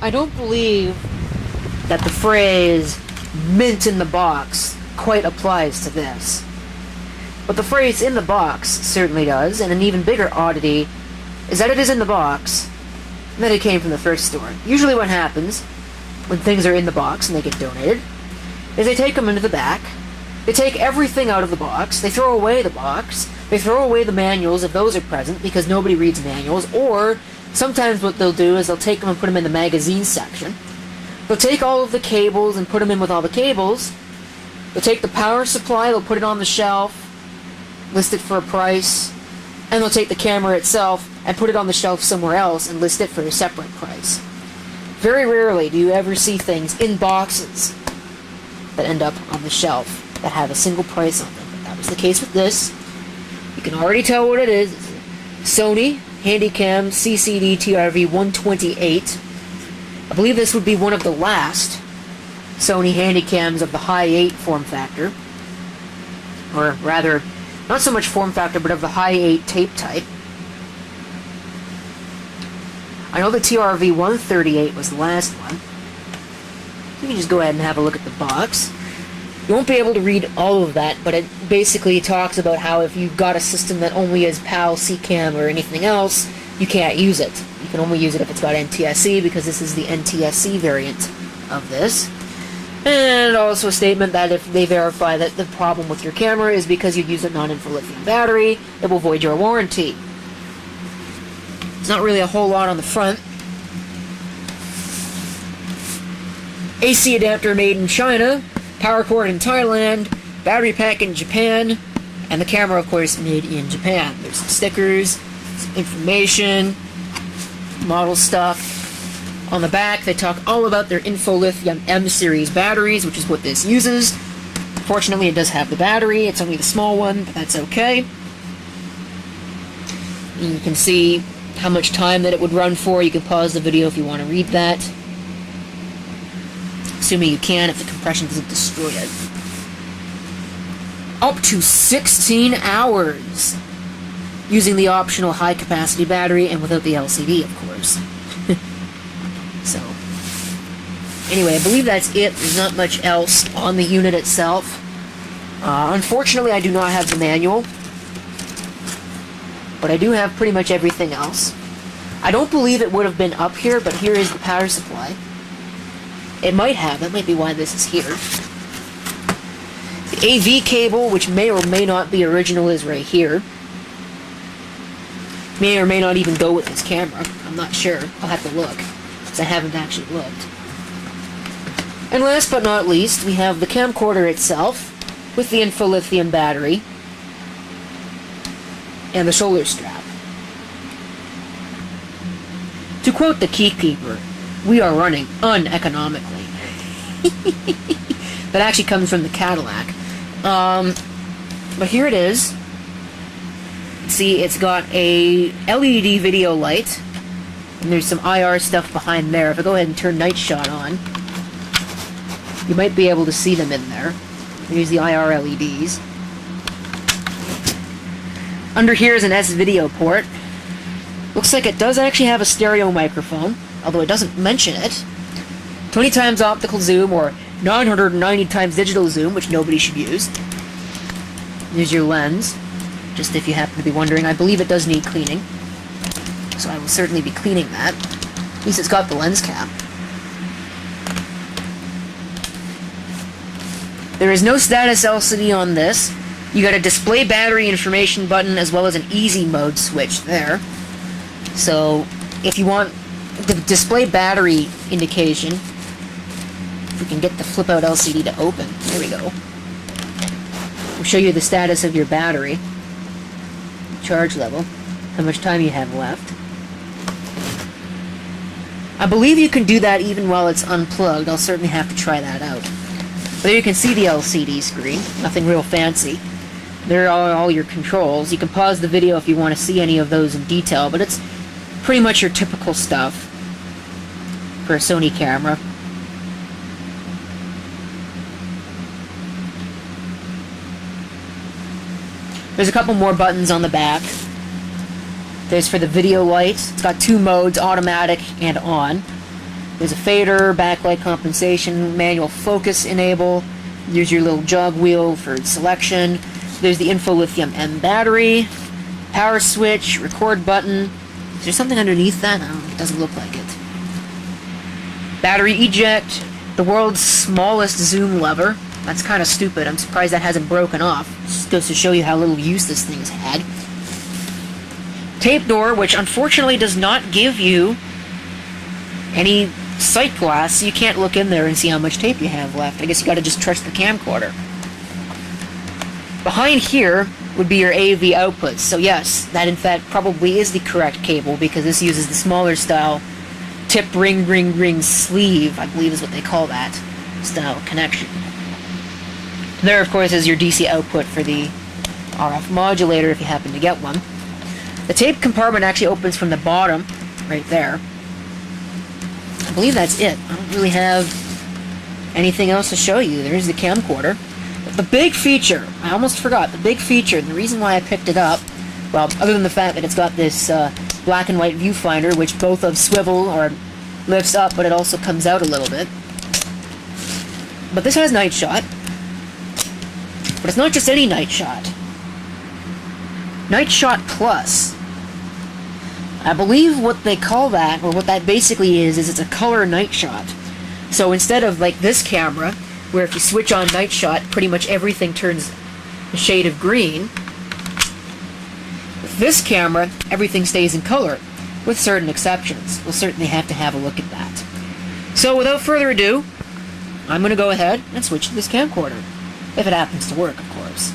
I don't believe that the phrase mint in the box quite applies to this. But the phrase in the box certainly does, and an even bigger oddity is that it is in the box and that it came from the thrift store. Usually what happens when things are in the box and they get donated is they take them into the back, they take everything out of the box, they throw away the box, they throw away the manuals if those are present because nobody reads manuals, or sometimes what they'll do is they'll take them and put them in the magazine section. They'll take all of the cables and put them in with all the cables. They'll take the power supply, they'll put it on the shelf, list it for a price, and they'll take the camera itself and put it on the shelf somewhere else and list it for a separate price. Very rarely do you ever see things in boxes that end up on the shelf that have a single price on them. But that was the case with this. You can already tell what it is. It's a Sony Handycam CCD-TRV128. I believe this would be one of the last Sony Handycams of the Hi8 form factor. Or rather, not so much form factor, but of the Hi8 tape type. I know the TRV128 was the last one. You can just go ahead and have a look at the box. You won't be able to read all of that, but it basically talks about how if you've got a system that only has PAL, CCAM, or anything else, you can't use it. You can only use it if it's got NTSC, because this is the NTSC variant of this. And also a statement that if they verify that the problem with your camera is because you use a non-infrared lithium battery, it will void your warranty. There's not really a whole lot on the front. AC adapter made in China, power cord in Thailand, battery pack in Japan, and the camera, of course, made in Japan. There's some stickers, some information, model stuff. On the back, they talk all about their InfoLithium M-series batteries, which is what this uses. Fortunately, it does have the battery. It's only the small one, but that's okay. And you can see how much time that it would run for. You can pause the video if you want to read that. Assuming you can, if the compression doesn't destroy it. Up to 16 hours! Using the optional high-capacity battery and without the LCD, of course. So, anyway, I believe that's it. There's not much else on the unit itself. Unfortunately, I do not have the manual, but I do have pretty much everything else. I don't believe it would have been up here, but here is the power supply. It might have. That might be why this is here. The AV cable, which may or may not be original, is right here. May or may not even go with this camera. I'm not sure. I'll have to look, because I haven't actually looked. And last but not least, we have the camcorder itself, with the InfoLithium battery, and the shoulder strap. To quote the Keykeeper, we are running uneconomically. That actually comes from the Cadillac. But here it is. See, it's got a LED video light, and there's some IR stuff behind there. If I go ahead and turn night shot on, you might be able to see them in there. Here's the IR LEDs. Under here is an S-video port. Looks like it does actually have a stereo microphone, although it doesn't mention it. 20 times optical zoom, or 990 times digital zoom, which nobody should use. Here's your lens, just if you happen to be wondering. I believe it does need cleaning, so I will certainly be cleaning that. At least it's got the lens cap. There is no status LCD on this. You got a display battery information button as well as an easy mode switch there. So if you want the display battery indication, if we can get the flip out LCD to open, there we go. We'll show you the status of your battery, charge level, how much time you have left. I believe you can do that even while it's unplugged. I'll certainly have to try that out. But there you can see the LCD screen, nothing real fancy. There are all your controls. You can pause the video if you want to see any of those in detail, but it's pretty much your typical stuff for a Sony camera. There's a couple more buttons on the back. There's for the video light. It's got two modes, automatic and on. There's a fader, backlight compensation, manual focus enable. There's your little jog wheel for selection. There's the info lithium M battery, power switch, record button. Is there something underneath that? No, it doesn't look like it. Battery eject, the world's smallest zoom lever. That's kind of stupid. I'm surprised that hasn't broken off. Just goes to show you how little use this thing's had. Tape door, which unfortunately does not give you any sight glass, so you can't look in there and see how much tape you have left. I guess you gotta just trust the camcorder. Behind here would be your AV outputs. So yes, that in fact probably is the correct cable, because this uses the smaller style tip ring sleeve, I believe is what they call that style connection. There, of course, is your DC output for the RF modulator if you happen to get one. The tape compartment actually opens from the bottom, right there. I believe that's it. I don't really have anything else to show you. There's the camcorder. But the big feature, I almost forgot, the big feature, and the reason why I picked it up, well, other than the fact that it's got this black and white viewfinder, which both of swivel or lifts up, but it also comes out a little bit. But this has night shot. But it's not just any night shot. Night shot plus. I believe what they call that, or what that basically is it's a color night shot. So instead of like this camera, where if you switch on night shot, pretty much everything turns a shade of green, with this camera, everything stays in color, with certain exceptions. We'll certainly have to have a look at that. So without further ado, I'm going to go ahead and switch to this camcorder. If it happens to work, of course.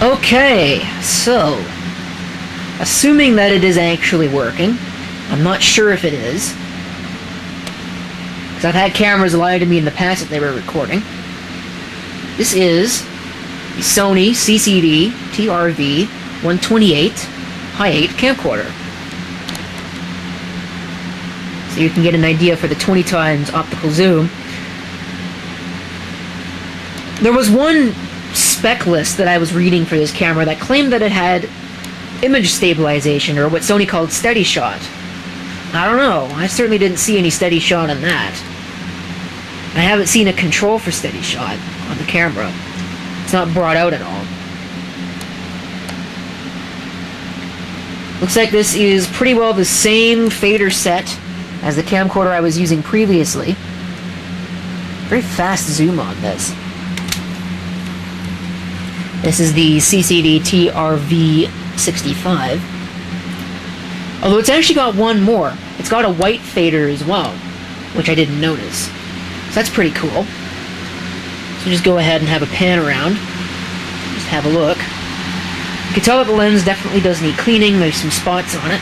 Okay, so, assuming that it is actually working, I'm not sure if it is, because I've had cameras lie to me in the past that they were recording. This is the Sony CCD-TRV128 Hi8 camcorder. So you can get an idea for the 20 times optical zoom. There was one spec list that I was reading for this camera that claimed that it had image stabilization, or what Sony called steady shot. I don't know. I certainly didn't see any steady shot on that. I haven't seen a control for steady shot on the camera. It's not brought out at all. Looks like this is pretty well the same fader set as the camcorder I was using previously. Very fast zoom on this. This is the CCD-TRV65. Although it's actually got one more. It's got a white fader as well, which I didn't notice. So that's pretty cool. So just go ahead and have a pan around. Just have a look. You can tell that the lens definitely does need cleaning. There's some spots on it.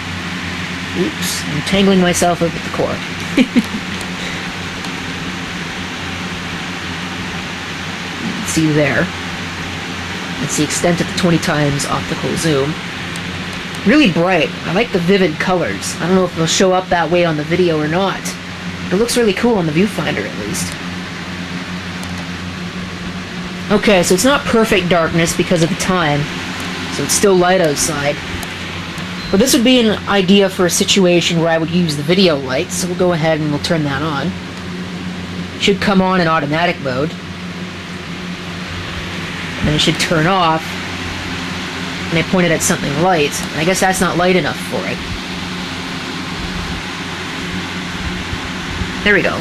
Oops, I'm tangling myself up with the cord. See there. That's the extent of the 20 times optical zoom. Really bright. I like the vivid colors. I don't know if they'll show up that way on the video or not. It looks really cool on the viewfinder at least. Okay, so it's not perfect darkness because of the time. So it's still light outside. But this would be an idea for a situation where I would use the video light, so we'll go ahead and we'll turn that on. It should come on in automatic mode. And then it should turn off. And I pointed at something light. And I guess that's not light enough for it. There we go.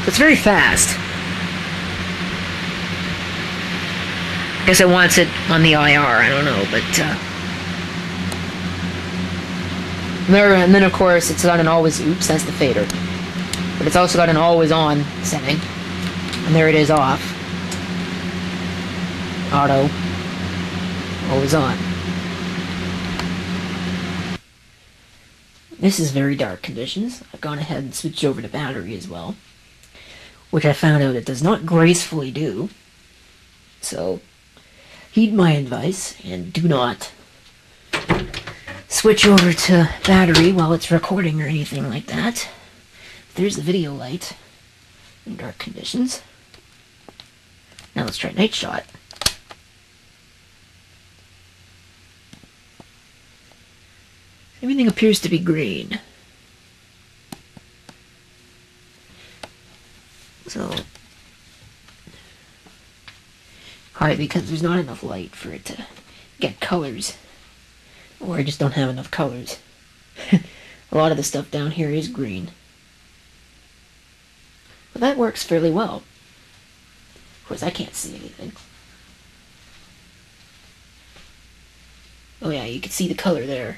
So it's very fast. I guess it wants it on the IR, I don't know, but there, and then of course it's got an always, oops, that's the fader. But it's also got an always on setting. And there it is off. Auto. Always on. This is very dark conditions. I've gone ahead and switched over to battery as well, which I found out it does not gracefully do. So heed my advice and do not switch over to battery while it's recording or anything like that. There's the video light in dark conditions. Now let's try night shot. Everything appears to be green. So, probably because there's not enough light for it to get colors. Or I just don't have enough colors. A lot of the stuff down here is green. But that works fairly well. Of course, I can't see anything. Oh yeah, you can see the color there.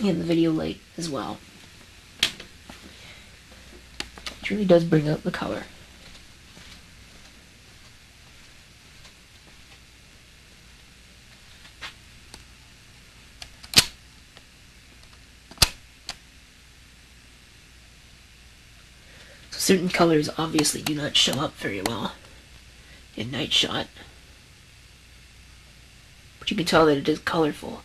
And the video light as well. It really does bring out the color. So certain colors obviously do not show up very well in night shot. But you can tell that it is colorful.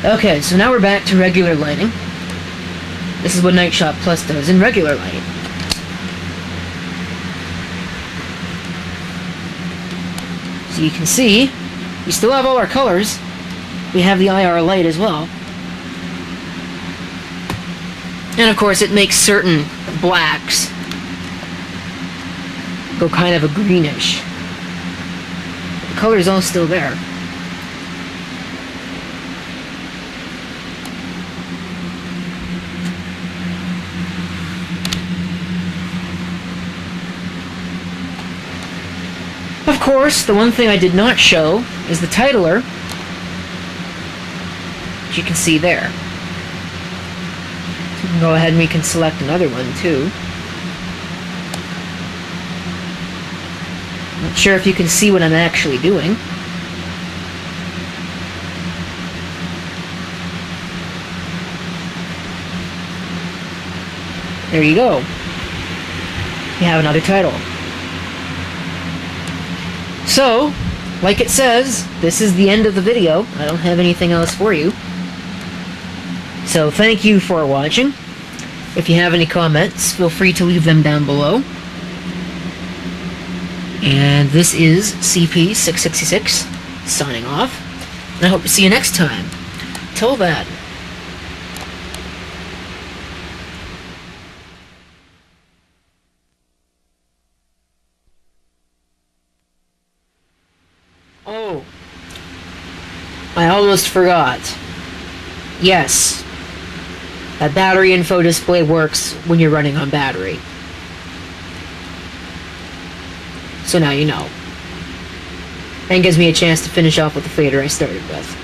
Okay, so now we're back to regular lighting. This is what Night Shot Plus does in regular lighting. So you can see, we still have all our colors. We have the IR light as well. And of course it makes certain blacks go kind of a greenish. The color is all still there. Of course, the one thing I did not show is the titler, which you can see there. So you can go ahead and we can select another one too. Not sure if you can see what I'm actually doing. There you go. You have another title. So, like it says, this is the end of the video. I don't have anything else for you. So, thank you for watching. If you have any comments, feel free to leave them down below. And this is CP666 signing off. And I hope to see you next time. Till then. Oh, I almost forgot. Yes, that battery info display works when you're running on battery. So now you know. And gives me a chance to finish off with the fader I started with.